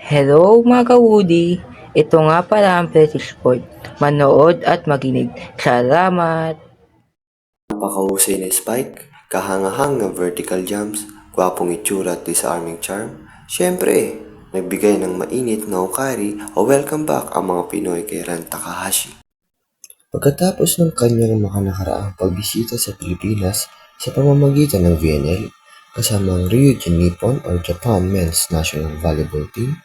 Hello mga ka-Woody! Ito nga pala ang British Sport. Manood at makinig. Salamat! Napakahusay na spike, kahangahang na vertical jumps, gwapong itsura at disarming charm. Siyempre, nagbigay ng mainit na ukari o welcome back ang mga Pinoy kay Ran Takahashi. Pagkatapos ng kanyang makanakaraang pagbisita sa Pilipinas sa pamamagitan ng VNL, kasama ang Ryujin Nippon or Japan Men's National Volleyball Team,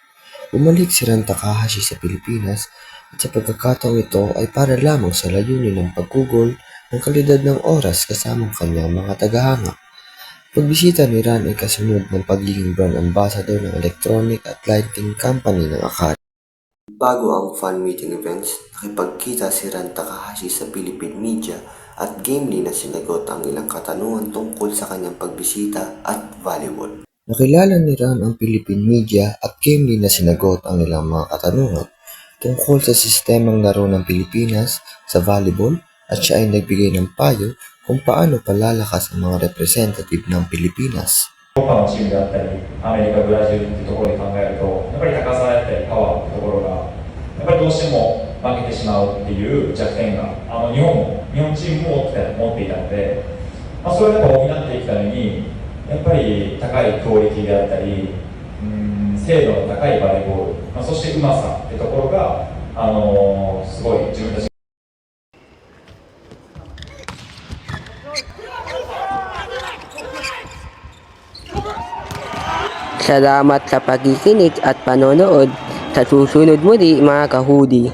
bumalik si Ran Takahashi sa Pilipinas at sa pagkakataong ito ay para lamang sa layunin ng paggugol ng kalidad ng oras kasamang kanyang mga tagahanga. Pagbisita ni Ran ay kasunod ng pagiging brand ambassador ng electronic at lighting company ng Akari. Bago ang fan meeting events, nakipagkita si Ran Takahashi sa Philippine media at gamely na sinagot ang ilang katanungan tungkol sa kanyang pagbisita at volleyball. Nakilala ni Ran ang Philippine media at gamely na sinagot ang ilang mga katanungan tungkol sa sistemang laro ng Pilipinas sa volleyball at siya ay nagbigay ng payo kung paano palalakas ang mga representative ng Pilipinas. ヨーロッパのチームであったり、アメリカ、ブラジルっていうところで考えると、やっぱり高さだったりパワーっていうところが、やっぱりどうしても負けてしまうっていう弱点が、日本チームも持っていたので、それを補っていくために、やっぱり高いクオリティであったり、精度の高いバレーボール、そしてうまさっていうところが、すごい自分たち Salamat sa pakikinig at panonood. Sa susunod muli mga ka-Woody.